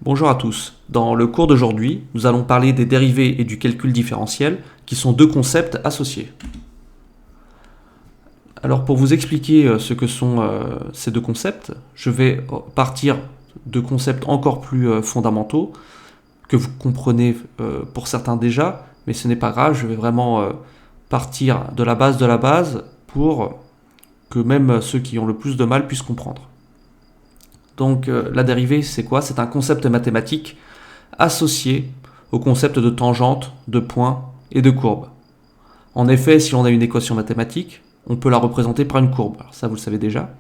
Bonjour à tous. Dans le cours d'aujourd'hui, nous allons parler des dérivés et du calcul différentiel, qui sont deux concepts associés. Alors pour vous expliquer ce que sont ces deux concepts, je vais partir de concepts encore plus fondamentaux, que vous comprenez pour certains déjà, mais ce n'est pas grave, je vais vraiment partir de la base pour que même ceux qui ont le plus de mal puissent comprendre. Donc la dérivée, c'est quoi? C'est un concept mathématique associé au concept de tangente, de point et de courbe. En effet, si on a une équation mathématique, on peut la représenter par une courbe. Alors ça, vous le savez déjà.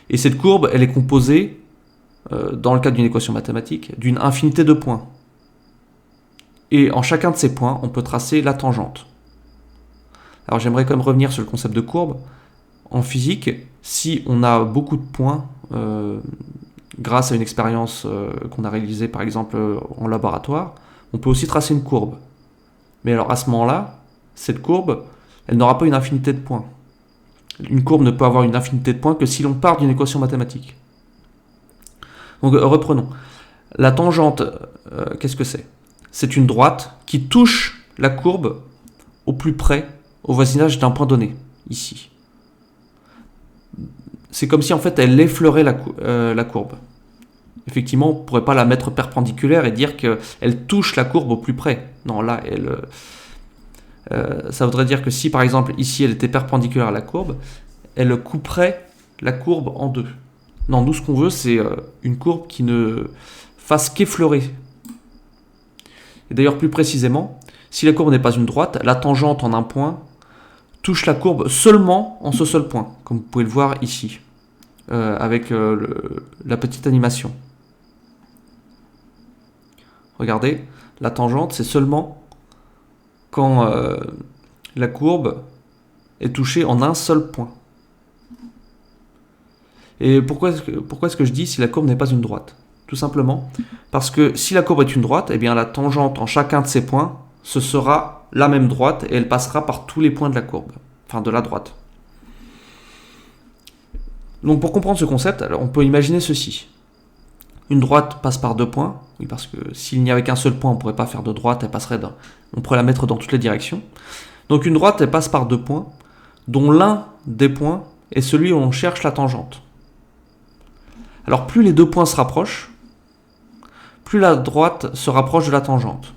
Et cette courbe, elle est composée, dans le cadre d'une équation mathématique, d'une infinité de points. Et en chacun de ces points, on peut tracer la tangente. Alors j'aimerais quand même revenir sur le concept de courbe. En physique, si on a beaucoup de points, grâce à une expérience qu'on a réalisée par exemple en laboratoire, on peut aussi tracer une courbe. Mais alors à ce moment-là, cette courbe, elle n'aura pas une infinité de points. Une courbe ne peut avoir une infinité de points que si l'on part d'une équation mathématique. Donc reprenons. La tangente, qu'est-ce que c'est? C'est une droite qui touche la courbe au plus près, au voisinage d'un point donné, ici. C'est comme si en fait elle effleurait la courbe. Effectivement, on ne pourrait pas la mettre perpendiculaire et dire qu'elle touche la courbe au plus près. Non, là, ça voudrait dire que si par exemple ici elle était perpendiculaire à la courbe, elle couperait la courbe en deux. Non, nous ce qu'on veut c'est une courbe qui ne fasse qu'effleurer. Et d'ailleurs plus précisément, si la courbe n'est pas une droite, la tangente en un point touche la courbe seulement en ce seul point, comme vous pouvez le voir ici, avec la petite animation. Regardez, la tangente c'est seulement quand la courbe est touchée en un seul point. Et pourquoi est-ce que je dis si la courbe n'est pas une droite? Tout simplement parce que si la courbe est une droite, eh bien la tangente en chacun de ces points, ce sera la même droite et elle passera par tous les points de la courbe, enfin de la droite. Donc pour comprendre ce concept, alors on peut imaginer ceci. Une droite passe par deux points, oui, parce que s'il n'y avait qu'un seul point, on ne pourrait pas faire de droite, on pourrait la mettre dans toutes les directions. Donc une droite, elle passe par deux points, dont l'un des points est celui où on cherche la tangente. Alors plus les deux points se rapprochent, plus la droite se rapproche de la tangente.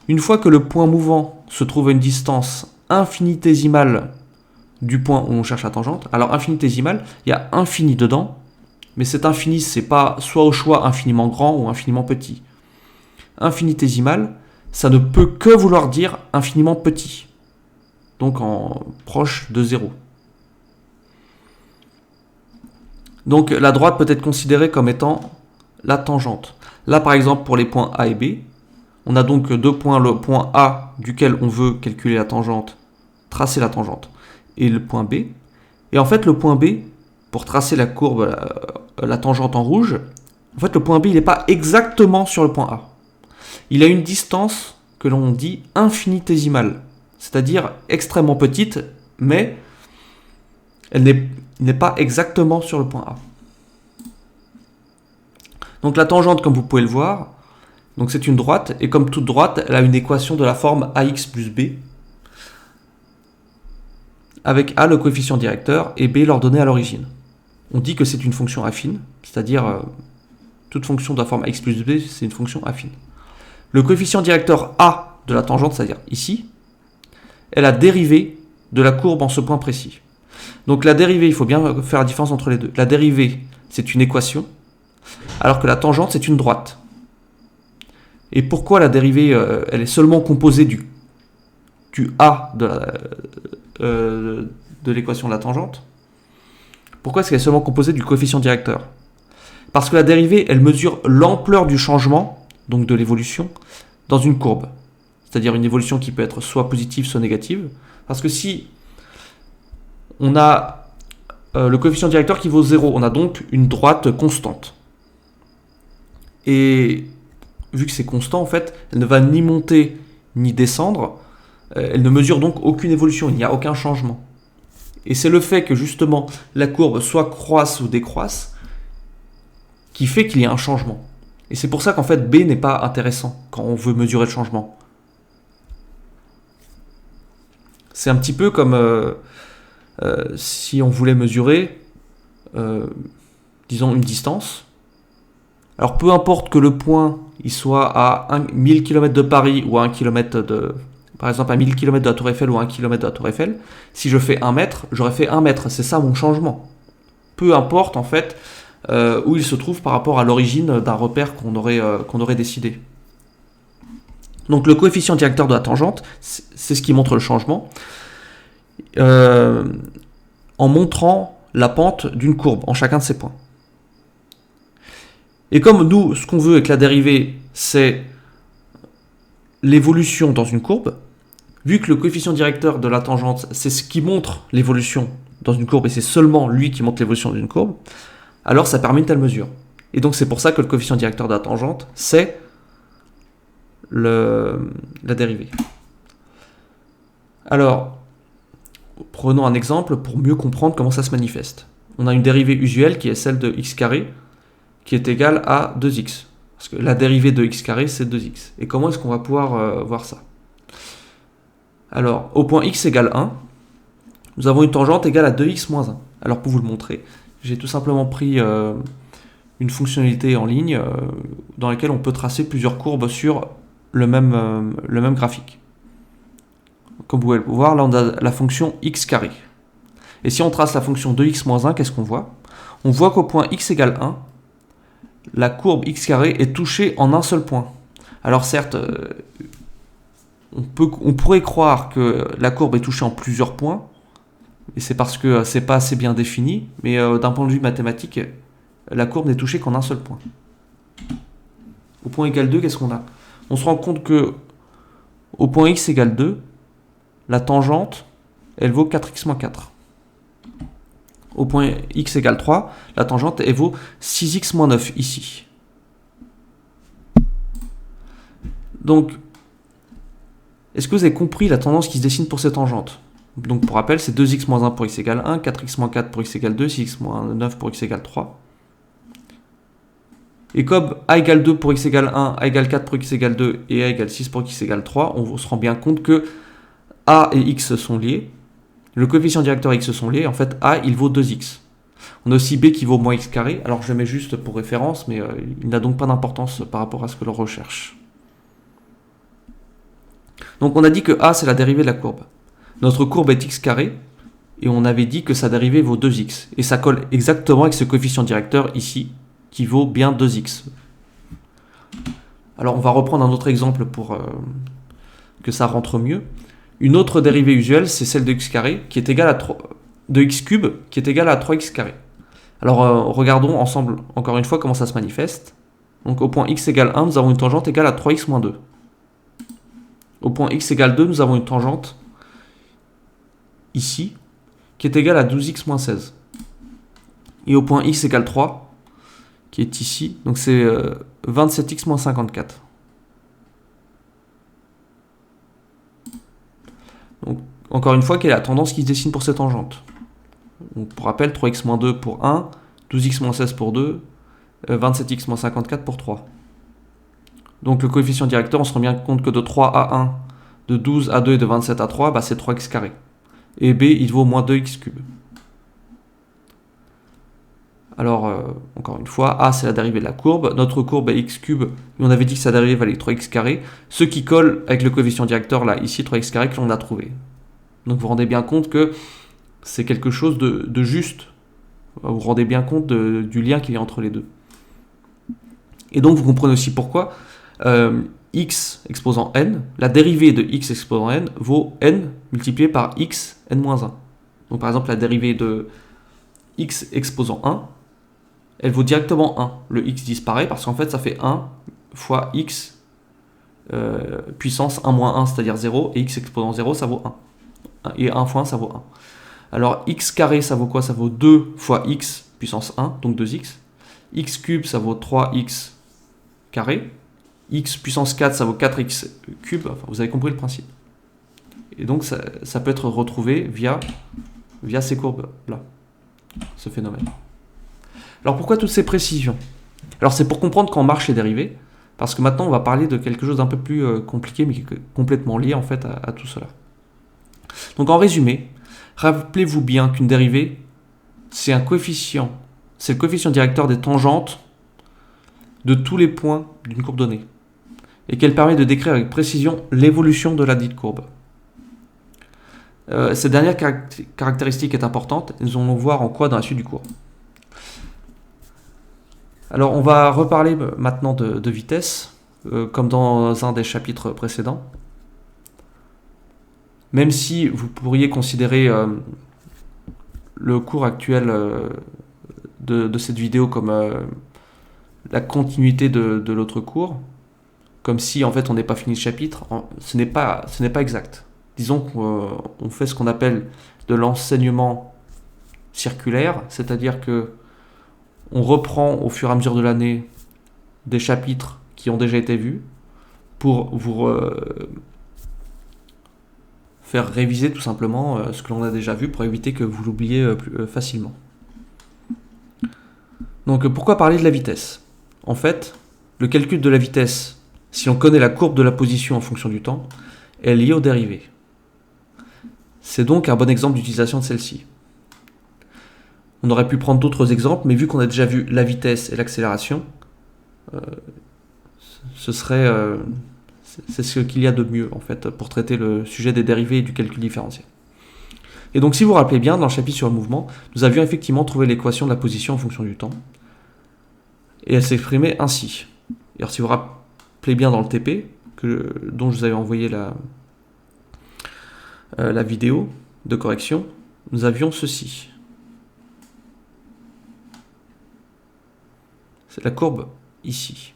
Une fois que le point mouvant se trouve à une distance infinitésimale du point où on cherche la tangente, alors infinitésimale, il y a infini dedans, mais cet infini, c'est pas soit au choix infiniment grand ou infiniment petit. Infinitésimal, ça ne peut que vouloir dire infiniment petit, donc en proche de 0. Donc la droite peut être considérée comme étant la tangente. Là par exemple pour les points A et B, on a donc deux points, le point A duquel on veut calculer la tangente, tracer la tangente, et le point B. Et en fait le point B, pour tracer la courbe, la tangente en rouge, en fait le point B il n'est pas exactement sur le point A. Il a une distance que l'on dit infinitésimale, c'est-à-dire extrêmement petite, mais elle n'est pas exactement sur le point A. Donc la tangente, comme vous pouvez le voir, donc c'est une droite, et comme toute droite, elle a une équation de la forme ax plus b, avec a le coefficient directeur et b l'ordonnée à l'origine. On dit que c'est une fonction affine, c'est-à-dire toute fonction de la forme ax plus b, c'est une fonction affine. Le coefficient directeur a de la tangente, c'est-à-dire ici, est la dérivée de la courbe en ce point précis. Donc la dérivée, il faut bien faire la différence entre les deux. La dérivée, c'est une équation, alors que la tangente, c'est une droite. Et pourquoi la dérivée, elle est seulement composée du a de l'équation de la tangente? Pourquoi est-ce qu'elle est seulement composée du coefficient directeur? Parce que la dérivée, elle mesure l'ampleur du changement, donc de l'évolution, dans une courbe. C'est-à-dire une évolution qui peut être soit positive, soit négative. Parce que si on a le coefficient directeur qui vaut 0, on a donc une droite constante. Et vu que c'est constant, en fait, elle ne va ni monter ni descendre, elle ne mesure donc aucune évolution, il n'y a aucun changement. Et c'est le fait que justement la courbe soit croisse ou décroisse qui fait qu'il y a un changement. Et c'est pour ça qu'en fait B n'est pas intéressant quand on veut mesurer le changement. C'est un petit peu comme si on voulait mesurer, disons, une distance. Alors peu importe que le point il soit à 1000 km de Paris ou à 1 km de... Par exemple à 1000 km de la Tour Eiffel ou à 1 km de la Tour Eiffel, si je fais 1 mètre, j'aurais fait 1 mètre. C'est ça mon changement. Peu importe en fait où il se trouve par rapport à l'origine d'un repère qu'on aurait décidé. Donc le coefficient directeur de la tangente, c'est ce qui montre le changement, en montrant la pente d'une courbe en chacun de ces points. Et comme nous, ce qu'on veut avec la dérivée, c'est l'évolution dans une courbe, vu que le coefficient directeur de la tangente, c'est ce qui montre l'évolution dans une courbe, et c'est seulement lui qui montre l'évolution d'une courbe, alors ça permet une telle mesure. Et donc c'est pour ça que le coefficient directeur de la tangente, c'est la dérivée. Alors, prenons un exemple pour mieux comprendre comment ça se manifeste. On a une dérivée usuelle qui est celle de x carré, qui est égale à 2x. Parce que la dérivée de x carré, c'est 2x. Et comment est-ce qu'on va pouvoir voir ça? Alors, au point x égale 1, nous avons une tangente égale à 2x moins 1. Alors, pour vous le montrer, j'ai tout simplement pris une fonctionnalité en ligne dans laquelle on peut tracer plusieurs courbes sur le même graphique. Comme vous pouvez le voir, là on a la fonction x carré. Et si on trace la fonction 2x moins 1, qu'est-ce qu'on voit? On voit qu'au point x égale 1, la courbe x carré est touchée en un seul point. Alors certes, on pourrait croire que la courbe est touchée en plusieurs points, et c'est parce que c'est pas assez bien défini, mais d'un point de vue mathématique, la courbe n'est touchée qu'en un seul point. Au point égale 2, qu'est-ce qu'on a? On se rend compte que au point x égale 2, la tangente, elle vaut 4x moins 4. Au point x égale 3, la tangente, elle vaut 6x moins 9 ici. Donc, est-ce que vous avez compris la tendance qui se dessine pour ces tangentes? Donc, pour rappel, c'est 2x moins 1 pour x égale 1, 4x moins 4 pour x égale 2, 6x moins 9 pour x égale 3. Et comme a égale 2 pour x égale 1, a égale 4 pour x égale 2 et a égale 6 pour x égale 3, on se rend bien compte que a et x sont liés. Le coefficient directeur et x sont liés. En fait, a, il vaut 2x. On a aussi b qui vaut moins x carré. Alors, je mets juste pour référence, mais il n'a donc pas d'importance par rapport à ce que l'on recherche. Donc, on a dit que a, c'est la dérivée de la courbe. Notre courbe est x carré, et on avait dit que sa dérivée vaut 2x. Et ça colle exactement avec ce coefficient directeur ici, qui vaut bien 2x. Alors, on va reprendre un autre exemple pour que ça rentre mieux. Une autre dérivée usuelle, c'est celle de x carré, qui est égale à 3, de x cube, qui est égale à 3x carré. Alors, regardons ensemble, encore une fois, comment ça se manifeste. Donc, au point x égale 1, nous avons une tangente égale à 3x moins 2. Au point x égale 2, nous avons une tangente, ici, qui est égale à 12x moins 16. Et au point x égale 3, qui est ici, donc c'est 27x moins 54. Donc, encore une fois, quelle est la tendance qui se dessine pour cette tangente? Donc, pour rappel, 3x moins 2 pour 1, 12x moins 16 pour 2, 27x moins 54 pour 3. Donc le coefficient directeur, on se rend bien compte que de 3 à 1, de 12 à 2 et de 27 à 3, bah, c'est 3x carré. Et b, il vaut moins 2x cube. Alors, encore une fois, a, c'est la dérivée de la courbe. Notre courbe est x cube, et on avait dit que sa dérivée valait 3x carré. Ce qui colle avec le coefficient directeur, là, ici, 3x carré, que l'on a trouvé. Donc vous vous rendez bien compte que c'est quelque chose de juste. Vous vous rendez bien compte du lien qu'il y a entre les deux. Et donc vous comprenez aussi pourquoi x exposant n, la dérivée de x exposant n vaut n multiplié par x n-1. Donc par exemple la dérivée de x exposant 1, elle vaut directement 1. Le x disparaît parce qu'en fait ça fait 1 fois x puissance 1 moins 1, c'est-à-dire 0, et x exposant 0 ça vaut 1. Et 1 fois 1 ça vaut 1. Alors x carré ça vaut quoi? Ça vaut 2 fois x puissance 1, donc 2x. X cube ça vaut 3x carré. X puissance 4 ça vaut 4x cube. Enfin, vous avez compris le principe. Et donc ça peut être retrouvé via ces courbes là, ce phénomène. Alors pourquoi toutes ces précisions? Alors c'est pour comprendre quand marchent les dérivés, parce que maintenant on va parler de quelque chose d'un peu plus compliqué, mais qui est complètement lié en fait à tout cela. Donc en résumé, rappelez-vous bien qu'une dérivée, c'est un coefficient, c'est le coefficient directeur des tangentes de tous les points d'une courbe donnée, et qu'elle permet de décrire avec précision l'évolution de la dite courbe. Cette dernière caractéristique est importante, et nous allons voir en quoi dans la suite du cours. Alors on va reparler maintenant de vitesse, comme dans un des chapitres précédents. Même si vous pourriez considérer le cours actuel de cette vidéo comme la continuité de l'autre cours, comme si en fait on n'est pas fini le chapitre, ce n'est pas exact. Disons qu'on fait ce qu'on appelle de l'enseignement circulaire, c'est-à-dire que on reprend au fur et à mesure de l'année des chapitres qui ont déjà été vus pour vous faire réviser tout simplement ce que l'on a déjà vu pour éviter que vous l'oubliez plus facilement. Donc pourquoi parler de la vitesse ? En fait, le calcul de la vitesse, si on connaît la courbe de la position en fonction du temps, est lié aux dérivées. C'est donc un bon exemple d'utilisation de celle-ci. On aurait pu prendre d'autres exemples, mais vu qu'on a déjà vu la vitesse et l'accélération, c'est ce qu'il y a de mieux en fait pour traiter le sujet des dérivés et du calcul différentiel. Et donc si vous vous rappelez bien, dans le chapitre sur le mouvement, nous avions effectivement trouvé l'équation de la position en fonction du temps. Et elle s'exprimait ainsi. Et alors si vous vous rappelez bien dans le TP, dont je vous avais envoyé la vidéo de correction, nous avions ceci. C'est la courbe ici.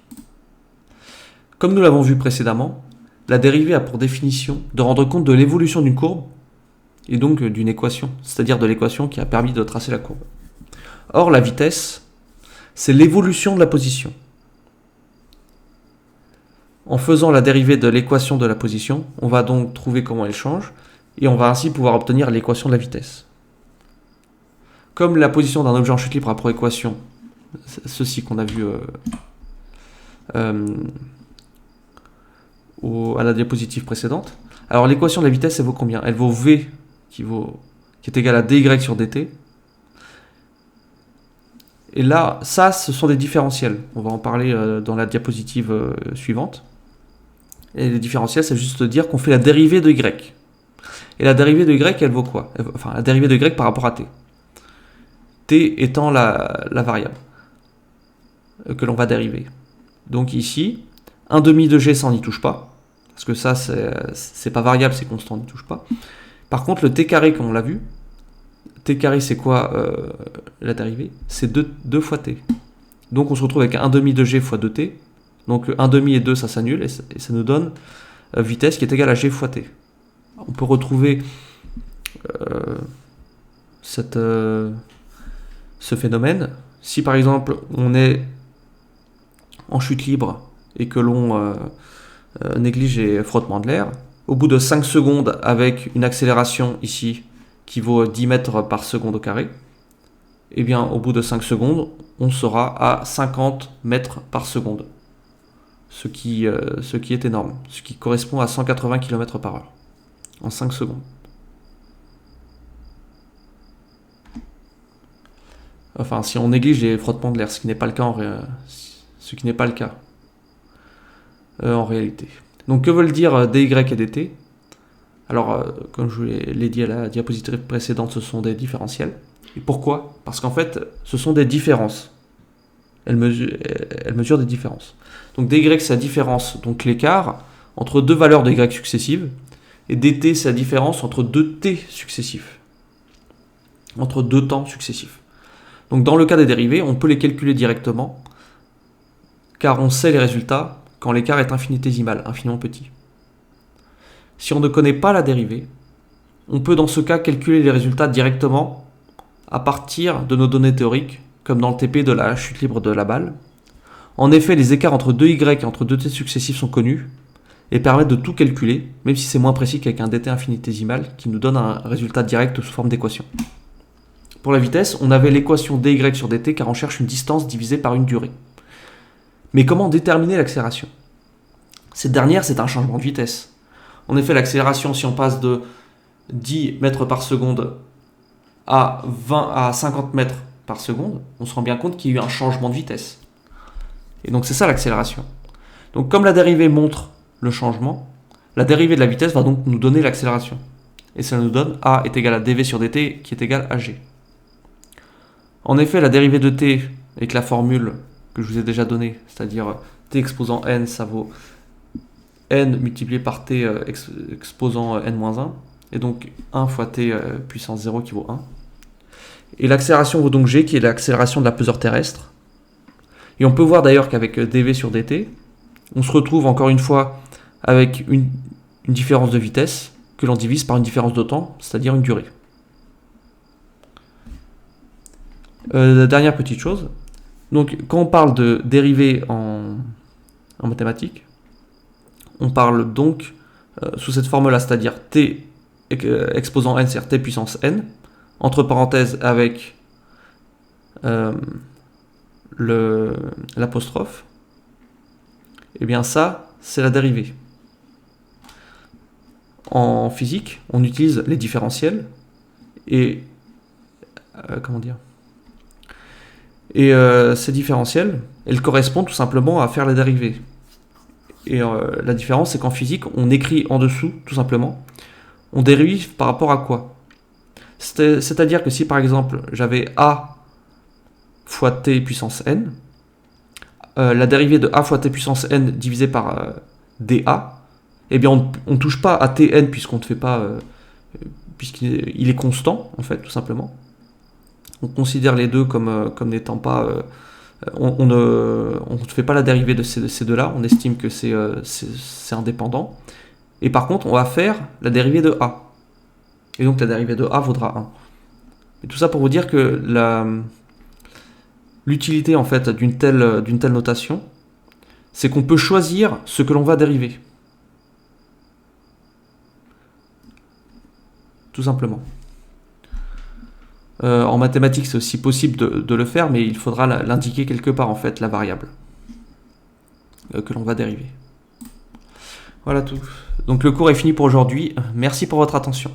Comme nous l'avons vu précédemment, la dérivée a pour définition de rendre compte de l'évolution d'une courbe et donc d'une équation, c'est-à-dire de l'équation qui a permis de tracer la courbe. Or, la vitesse, c'est l'évolution de la position. En faisant la dérivée de l'équation de la position, on va donc trouver comment elle change et on va ainsi pouvoir obtenir l'équation de la vitesse. Comme la position d'un objet en chute libre a pour équation ceci qu'on a vu à la diapositive précédente. Alors l'équation de la vitesse, elle vaut combien ? Elle vaut V qui est égal à dy sur dt. Et là, ça, ce sont des différentiels. On va en parler dans la diapositive suivante. Et les différentiels, c'est juste dire qu'on fait la dérivée de y. Et la dérivée de y, elle vaut quoi ? Enfin, la dérivée de y par rapport à t. T étant la variable que l'on va dériver. Donc ici, 1 demi de g, ça on n'y touche pas. Parce que ça, c'est pas variable, c'est constant, on n'y touche pas. Par contre, le t carré, comme on l'a vu, t carré, c'est quoi la dérivée ? C'est 2 fois t. Donc on se retrouve avec 1 demi de g fois 2t. Donc 1 demi et 2, ça s'annule, et ça nous donne vitesse qui est égale à g fois t. On peut retrouver ce phénomène. Si par exemple, on est en chute libre et que l'on néglige les frottements de l'air, au bout de 5 secondes avec une accélération ici qui vaut 10 mètres par seconde au carré, et bien au bout de 5 secondes, on sera à 50 mètres par seconde, ce qui est énorme, ce qui correspond à 180 km par heure en 5 secondes. Enfin, si on néglige les frottements de l'air, ce qui n'est pas le cas en réalité. Donc que veulent dire dy et dt ? Alors, comme je vous l'ai dit à la diapositive précédente, ce sont des différentiels. Et pourquoi ? Parce qu'en fait, ce sont des différences. Elles mesurent des différences. Donc dy, c'est la différence, donc l'écart entre deux valeurs de y successives, et dt, c'est la différence entre deux t successifs, entre deux temps successifs. Donc dans le cas des dérivés, on peut les calculer directement, car on sait les résultats quand l'écart est infinitésimal, infiniment petit. Si on ne connaît pas la dérivée, on peut dans ce cas calculer les résultats directement à partir de nos données théoriques, comme dans le TP de la chute libre de la balle. En effet, les écarts entre 2y et entre 2t successifs sont connus et permettent de tout calculer, même si c'est moins précis qu'avec un dt infinitésimal qui nous donne un résultat direct sous forme d'équation. Pour la vitesse, on avait l'équation dy sur dt car on cherche une distance divisée par une durée. Mais comment déterminer l'accélération? Cette dernière, c'est un changement de vitesse. En effet, l'accélération, si on passe de 10 mètres par seconde à 50 mètres par seconde, on se rend bien compte qu'il y a eu un changement de vitesse. Et donc c'est ça l'accélération. Donc comme la dérivée montre le changement, la dérivée de la vitesse va donc nous donner l'accélération. Et ça nous donne A est égal à dv sur dt qui est égal à g. En effet, la dérivée de t avec la formule que je vous ai déjà donnée, c'est-à-dire t exposant n, ça vaut n multiplié par t exposant n-1, et donc 1 fois t puissance 0 qui vaut 1. Et l'accélération vaut donc g, qui est l'accélération de la pesanteur terrestre. Et on peut voir d'ailleurs qu'avec dv sur dt, on se retrouve encore une fois avec une différence de vitesse que l'on divise par une différence de temps, c'est-à-dire une durée. Dernière petite chose, donc quand on parle de dérivée en mathématiques, on parle donc sous cette forme-là, c'est-à-dire t exposant n, c'est-à-dire t puissance n, entre parenthèses avec l'apostrophe, et bien ça, c'est la dérivée. En physique, on utilise les différentiels et ces différentiels, elles correspondent tout simplement à faire la dérivée. Et la différence, c'est qu'en physique, on écrit en dessous, tout simplement, on dérive par rapport à quoi? C'est-à-dire que si par exemple j'avais a fois t puissance n, la dérivée de a fois t puissance n divisée par dA, eh bien on ne touche pas à tn puisqu'on ne fait pas, puisqu'il est constant en fait tout simplement. On considère les deux comme n'étant pas, on ne fait pas la dérivée de ces deux-là, on estime que c'est indépendant. Et par contre on va faire la dérivée de a. Et donc la dérivée de a vaudra 1. Et tout ça pour vous dire que l'utilité en fait d'une telle notation, c'est qu'on peut choisir ce que l'on va dériver. Tout simplement. En mathématiques, c'est aussi possible de le faire, mais il faudra l'indiquer quelque part en fait, la variable que l'on va dériver. Voilà tout. Donc le cours est fini pour aujourd'hui. Merci pour votre attention.